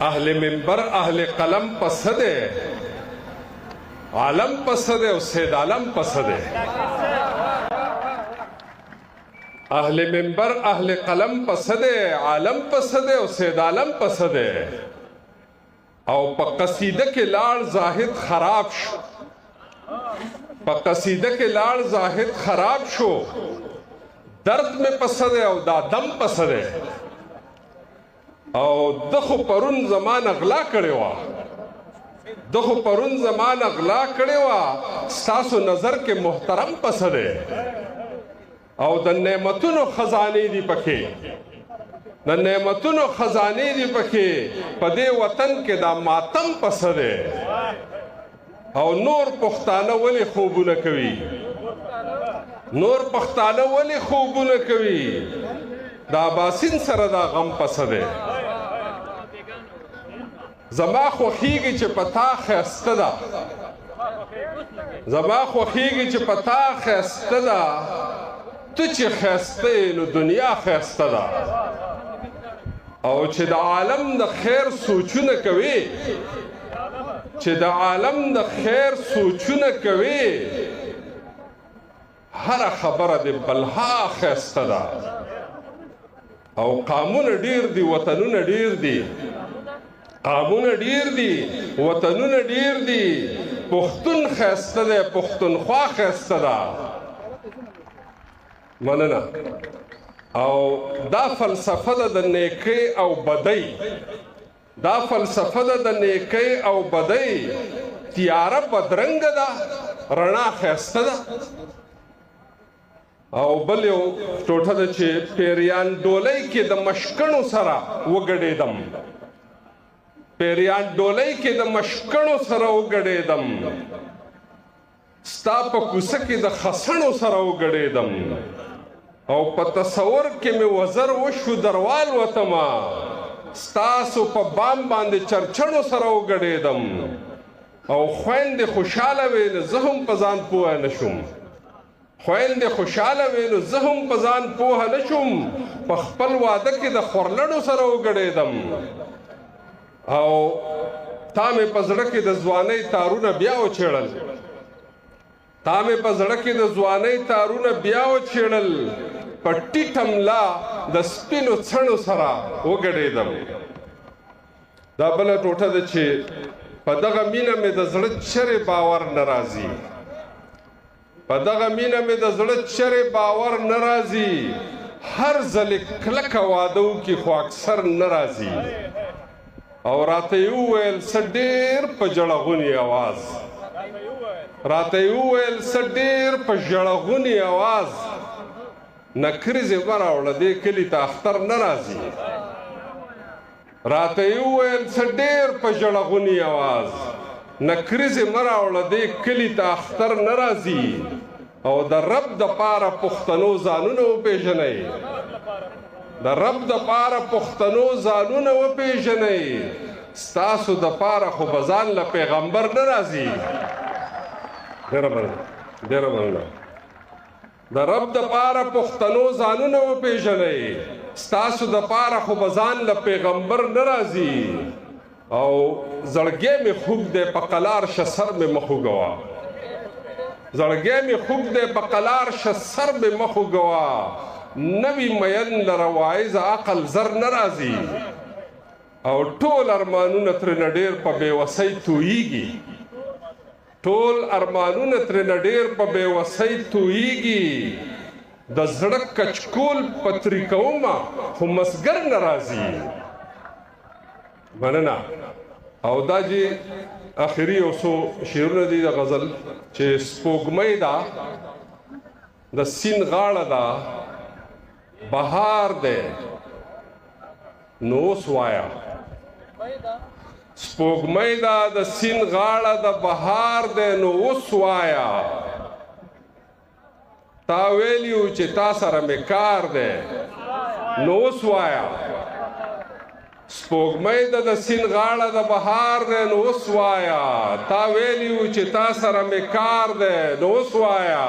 اهل منبر اهل قلم پسند ہے، عالم پسند ہے، سید عالم پسند ہے. اهل منبر اهل قلم پسند ہے، عالم پسند ہے، سید عالم پسند ہے. او په قصیده کې لاړ زاهد خراب شو، په قصیده کې لاړ زاهد خراب شو. درد میں پسند ہے او دا دم پسند ہے. او دخو پرون زمان اغلا کړي وا، دخو پرون زمان اغلا کړي وا، ستاسو نظر کې محترم پسند ہے. او د نعمتونو خزانه دي پکې، د نعمتونو خزانه دي پکې، په دې وطن کې دا ماتم پسند ہے. او نور پښتانه ولی خوبونه کوي، نور پښتانه ولی خوبونه کوي، دا باسین سره دا غم پسند ہے. زما خوخیږي چې پتا خسته ده، زما خوخیږي چې پتا خسته ده، ته چې خسته نو دنیا خسته ده. او چې د عالم د خیر سوچونه کوي، چې د عالم د خیر سوچونه کوي، هر خبره د بلها خسته ده. او قامونه ډیر دي، وطنونه ډیر دي، قامونه ډیر دي، وطنونه ډیر دي. پښتون خسته ده، پښتونخوا خسته ده. مننه. او دا فلسفه ده د نیکۍ او بدۍ، دا فلسفه ده د نیکۍ او بدۍ. تیاره بدرنګه ده، رڼا خسته ده. او بل یو ټوټه ده چې پیریان ډولۍ کې د مشکڼو سره وګډېدم، پیریان ډولۍ کې د مشکڼو سره وګډېدم، ستا په کوڅه کې د خسڼو سره وګډېدم. او په تصور کې مې وزر وشو دروال وتما، ستاسو په بام باندې چرچڼو سره وګډېدم. او خویندې خوشحاله وې نو زه هم په ځان پوه نه شوم، خویندې خوشحاله وې نو زه هم په ځان پوه نه شوم. په خپل واده کې د خورلڼو سره وګډېدم. او تا مې په زړه کې د ځوانۍ تارونه بیا وچېړل، تا مې په زړه کې د ځوانۍ تارونه بیا وچېړل. په ټیټه ملا د سپینو څڼو سره وګډېدم. دا بله ټوټه ده چې په دغه مینه مې د زړه چرې باور نه راځي، په دغه مینه مې د زړه چرې باور نه راځي. هر ځل کلکه واده وکړي خو اکثر نه راځي. او راته یې وویل څه ډېر په ژړغوني اواز، راته یې وویل څه ډېر په ژړغوني اواز، نکریزې مه راوړه دې کلي ته اختر نه راځي. راته یې وویل څه ډېر په ژړغوني اواز، نکریزې مه راوړه دې کلي ته اختر نه راځي. او د رب د پاره پښتنو ځانونه وپېژنئ، د رب د پاره پښتنو ځانونه وپېژنئ. ستاسو د پاره خو به ځان له پیغمبر نه راځي. ډېره مننه، ډېره مننه. د رب د پاره پښتنو ځانونه وپېژنئ، ستاسو د پاره خو به ځان له پیغمبر نه راځي. او زړګی مې خوږ دی په قلار شه سر مې مه خوږوه، زړګی مې خوږ دی په قلار شه سر مې مه خوږوه. نوی مین لره واعظ عقل زر نه راځي. او ټول ارمانونه ترېنه ډېر په بېوسۍ تویېږي، ټول ارمانونه ترېنه ډېر په بېوسۍ تویېږي. د زړه کچکول پتري کومه خو مسګر نه راځي. مننه. او دا چې اخري یو څو شعرونه دي د غزل چې سپوږمۍ ده د سیند غاړه ده، بهار دی نو اوس وایه. سپوږمۍ ده د سیند غاړه ده، بهار دی نو اوس وایه. تا ویلیو چې تا سره مې کار دی نو اوس وایه. سپوږمۍ ده د سیند غاړه ده، بهار دی نو اوس وایه. تا ویلیو چې تا سره مې کار دی نو اوس وایه.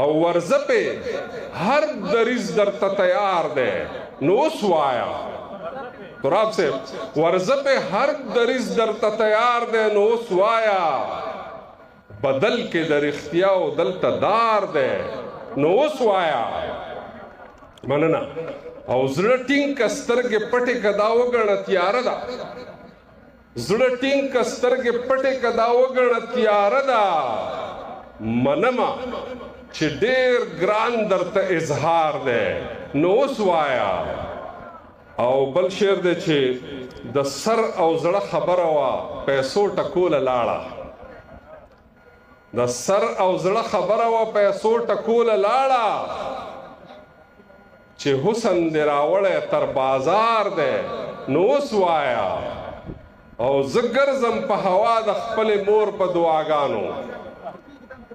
او ورځه پې هر دریځ درته تیار دی نو اوس وایه. تراب صاحب ورزه په هر دریز درته تیار دی نو اوس وایا بدل کې در اختیاو دلته دار دی نو اوس وایا مننه او زړه ټینګ که سترګې پټې که دا وګڼه تیاره ده زړه ټینګ که سترګې پټې که دا وګڼه تیاره ده منمه چې ډېر ګران درته اظهار دی نو اوس وایا او بل شعر دی چې د سر او زړه خبره وه پیسو ټکوله لاړه د سر او زړه خبره وه پیسو ټکوله لاړه چې حسن دې راوړی تر بازار دی نو اوس وایا او زه ګرځم په هوا د خپلې مور په دعاګانو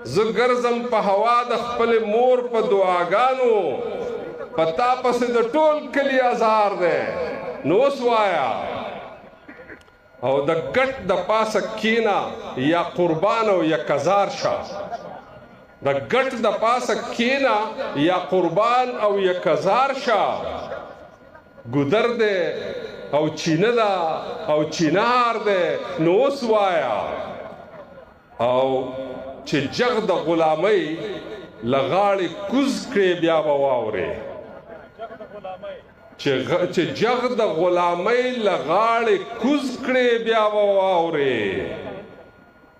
زه ګرځم په هوا د خپلې مور په دعاګانو پتا پسې د ټول کلی ازار دی نو اوس وایا او د ګټ د پاسه کینا یا قربان او یا کزار شه د ګټ د پاسه کینا یا قربان او یا کزار شه ګودر دی او چینه ده او چینار دی نو اوس وایا او چې جغ د غلامۍ له غاړې کوز کړې بیا به واورې چې جغ د غلامۍ له غاړې کوز کړې بیا به واورې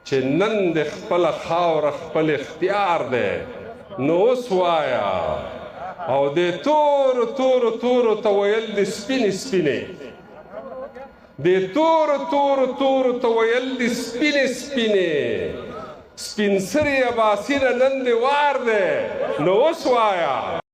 چې نن د خپله خاوره خپل اختیار دی نو اوس وایا او د تورو تورو تورو ته ویل د سپینې سپینې د تورو تورو تورو ته ویل د سپینې سپینې سپین سرې عباسي نه نن دې وار دی نو اوس وایا